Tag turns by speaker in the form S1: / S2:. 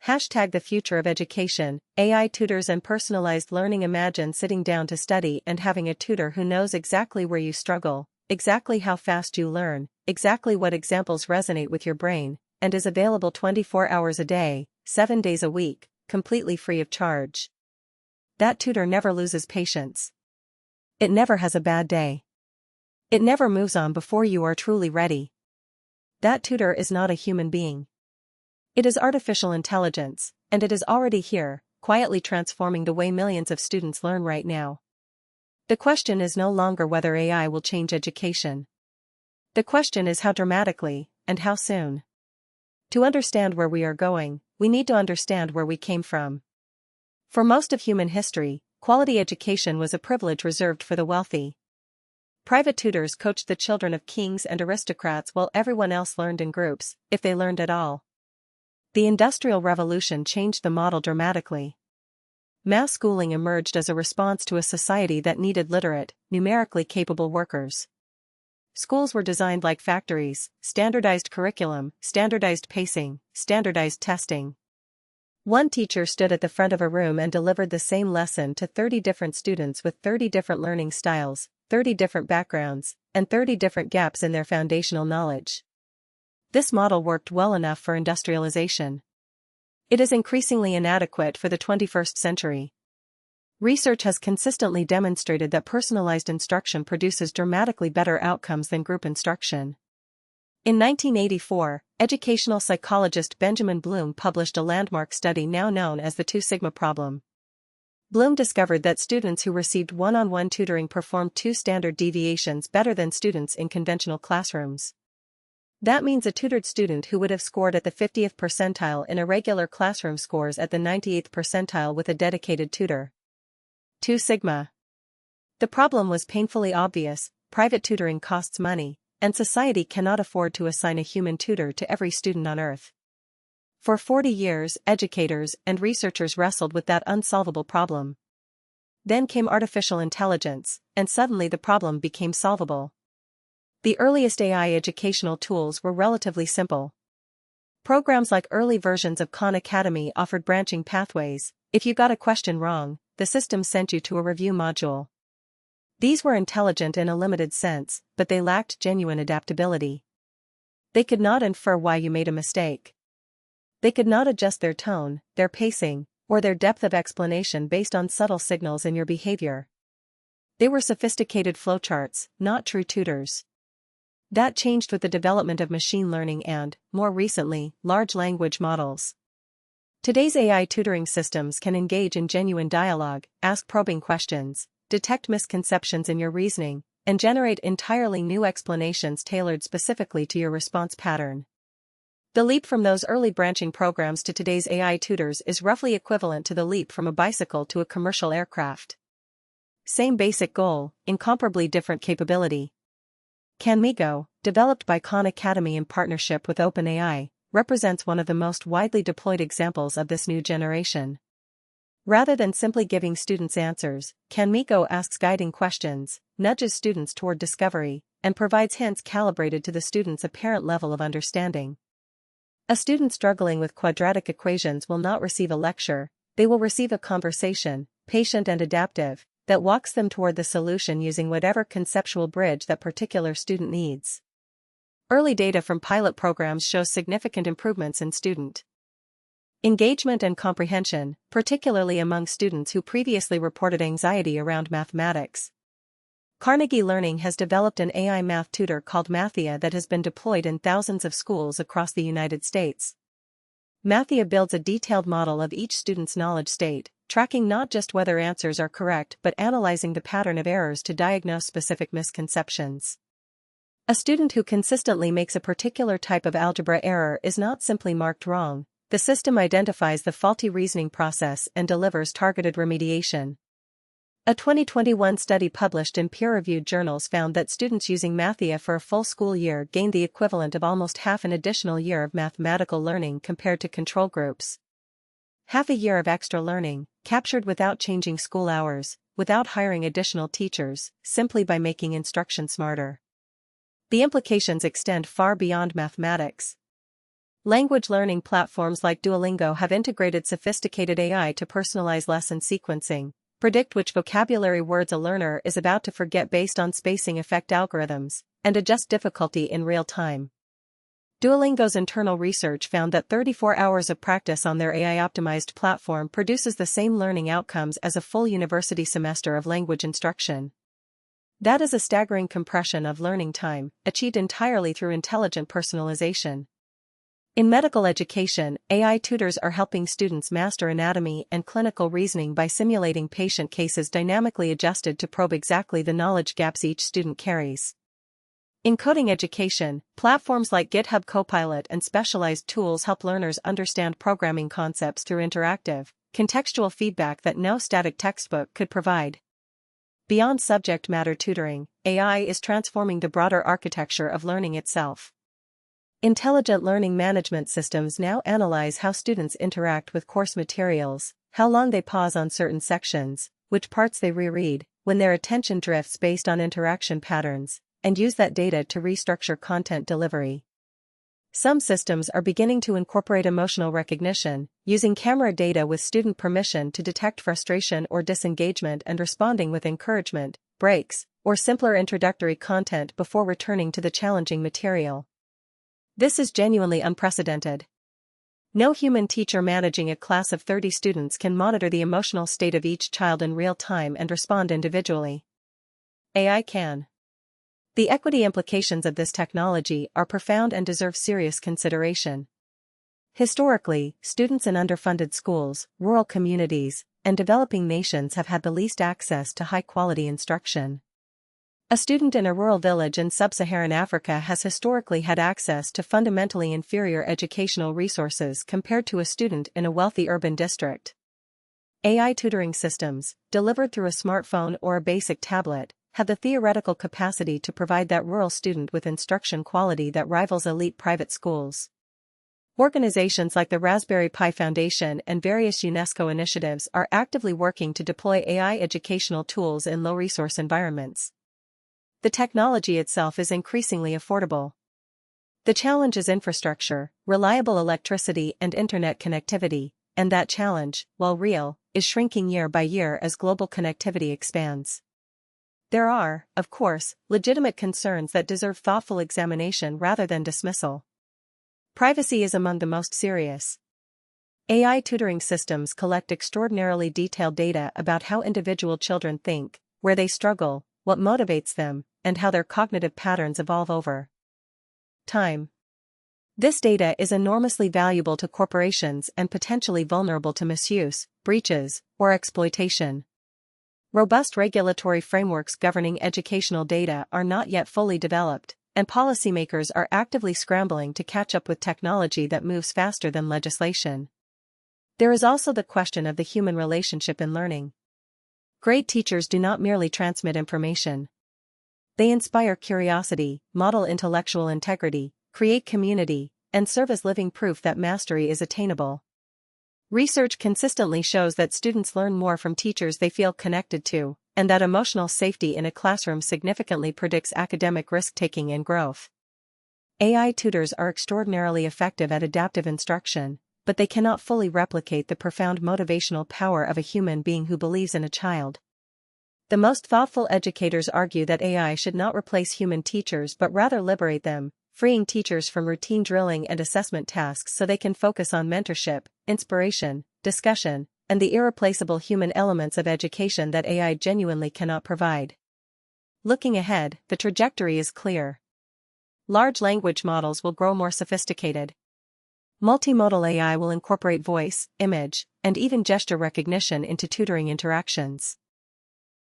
S1: Hashtag the future of education, AI tutors and personalized learning. Imagine sitting down to study and having a tutor who knows exactly where you struggle, exactly how fast you learn, exactly what examples resonate with your brain, and is available 24 hours a day, 7 days a week, completely free of charge. That tutor never loses patience. It never has a bad day. It never moves on before you are truly ready. That tutor is not a human being. It is artificial intelligence, and it is already here, quietly transforming the way millions of students learn right now. The question is no longer whether AI will change education. The question is how dramatically, and how soon. To understand where we are going, we need to understand where we came from. For most of human history, quality education was a privilege reserved for the wealthy. Private tutors coached the children of kings and aristocrats while everyone else learned in groups, if they learned at all. The Industrial Revolution changed the model dramatically. Mass schooling emerged as a response to a society that needed literate, numerically capable workers. Schools were designed like factories: standardized curriculum, standardized pacing, standardized testing. One teacher stood at the front of a room and delivered the same lesson to 30 different students with 30 different learning styles, 30 different backgrounds, and 30 different gaps in their foundational knowledge. This model worked well enough for industrialization. It is increasingly inadequate for the 21st century. Research has consistently demonstrated that personalized instruction produces dramatically better outcomes than group instruction. In 1984, educational psychologist Benjamin Bloom published a landmark study now known as the 2 Sigma problem. Bloom discovered that students who received one-on-one tutoring performed 2 standard deviations better than students in conventional classrooms. That means a tutored student who would have scored at the 50th percentile in a regular classroom scores at the 98th percentile with a dedicated tutor. 2 Sigma. The problem was painfully obvious: private tutoring costs money, and society cannot afford to assign a human tutor to every student on Earth. For 40 years, educators and researchers wrestled with that unsolvable problem. Then came artificial intelligence, and suddenly the problem became solvable. The earliest AI educational tools were relatively simple. Programs like early versions of Khan Academy offered branching pathways. If you got a question wrong, the system sent you to a review module. These were intelligent in a limited sense, but they lacked genuine adaptability. They could not infer why you made a mistake. They could not adjust their tone, their pacing, or their depth of explanation based on subtle signals in your behavior. They were sophisticated flowcharts, not true tutors. That changed with the development of machine learning and, more recently, large language models. Today's AI tutoring systems can engage in genuine dialogue, ask probing questions, detect misconceptions in your reasoning, and generate entirely new explanations tailored specifically to your response pattern. The leap from those early branching programs to today's AI tutors is roughly equivalent to the leap from a bicycle to a commercial aircraft. Same basic goal, incomparably different capability. CanMigo, developed by Khan Academy in partnership with OpenAI, represents one of the most widely deployed examples of this new generation. Rather than simply giving students answers, CanMigo asks guiding questions, nudges students toward discovery, and provides hints calibrated to the student's apparent level of understanding. A student struggling with quadratic equations will not receive a lecture; they will receive a conversation, patient and adaptive, that walks them toward the solution using whatever conceptual bridge that particular student needs. Early data from pilot programs shows significant improvements in student engagement and comprehension, particularly among students who previously reported anxiety around mathematics. Carnegie Learning has developed an AI math tutor called Mathia that has been deployed in thousands of schools across the United States. Mathia builds a detailed model of each student's knowledge state, tracking not just whether answers are correct but analyzing the pattern of errors to diagnose specific misconceptions. A student who consistently makes a particular type of algebra error is not simply marked wrong; the system identifies the faulty reasoning process and delivers targeted remediation. A 2021 study published in peer-reviewed journals found that students using Mathia for a full school year gained the equivalent of almost half an additional year of mathematical learning compared to control groups. Half a year of extra learning, captured without changing school hours, without hiring additional teachers, simply by making instruction smarter. The implications extend far beyond mathematics. Language learning platforms like Duolingo have integrated sophisticated AI to personalize lesson sequencing, predict which vocabulary words a learner is about to forget based on spacing effect algorithms, and adjust difficulty in real time. Duolingo's internal research found that 34 hours of practice on their AI-optimized platform produces the same learning outcomes as a full university semester of language instruction. That is a staggering compression of learning time, achieved entirely through intelligent personalization. In medical education, AI tutors are helping students master anatomy and clinical reasoning by simulating patient cases dynamically adjusted to probe exactly the knowledge gaps each student carries. In coding education, platforms like GitHub Copilot and specialized tools help learners understand programming concepts through interactive, contextual feedback that no static textbook could provide. Beyond subject matter tutoring, AI is transforming the broader architecture of learning itself. Intelligent learning management systems now analyze how students interact with course materials, how long they pause on certain sections, which parts they reread, when their attention drifts based on interaction patterns, and use that data to restructure content delivery. Some systems are beginning to incorporate emotional recognition, using camera data with student permission to detect frustration or disengagement and responding with encouragement, breaks, or simpler introductory content before returning to the challenging material. This is genuinely unprecedented. No human teacher managing a class of 30 students can monitor the emotional state of each child in real time and respond individually. AI can. The equity implications of this technology are profound and deserve serious consideration. Historically, students in underfunded schools, rural communities, and developing nations have had the least access to high-quality instruction. A student in a rural village in sub-Saharan Africa has historically had access to fundamentally inferior educational resources compared to a student in a wealthy urban district. AI tutoring systems, delivered through a smartphone or a basic tablet, have the theoretical capacity to provide that rural student with instruction quality that rivals elite private schools. Organizations like the Raspberry Pi Foundation and various UNESCO initiatives are actively working to deploy AI educational tools in low-resource environments. The technology itself is increasingly affordable. The challenge is infrastructure, reliable electricity and internet connectivity, and that challenge, while real, is shrinking year by year as global connectivity expands. There are, of course, legitimate concerns that deserve thoughtful examination rather than dismissal. Privacy is among the most serious. AI tutoring systems collect extraordinarily detailed data about how individual children think, where they struggle, what motivates them, and how their cognitive patterns evolve over time. This data is enormously valuable to corporations and potentially vulnerable to misuse, breaches, or exploitation. Robust regulatory frameworks governing educational data are not yet fully developed, and policymakers are actively scrambling to catch up with technology that moves faster than legislation. There is also the question of the human relationship in learning. Great teachers do not merely transmit information. They inspire curiosity, model intellectual integrity, create community, and serve as living proof that mastery is attainable. Research consistently shows that students learn more from teachers they feel connected to, and that emotional safety in a classroom significantly predicts academic risk-taking and growth. AI tutors are extraordinarily effective at adaptive instruction, but they cannot fully replicate the profound motivational power of a human being who believes in a child. The most thoughtful educators argue that AI should not replace human teachers but rather liberate them, freeing teachers from routine drilling and assessment tasks so they can focus on mentorship, inspiration, discussion, and the irreplaceable human elements of education that AI genuinely cannot provide. Looking ahead, the trajectory is clear. Large language models will grow more sophisticated. Multimodal AI will incorporate voice, image, and even gesture recognition into tutoring interactions.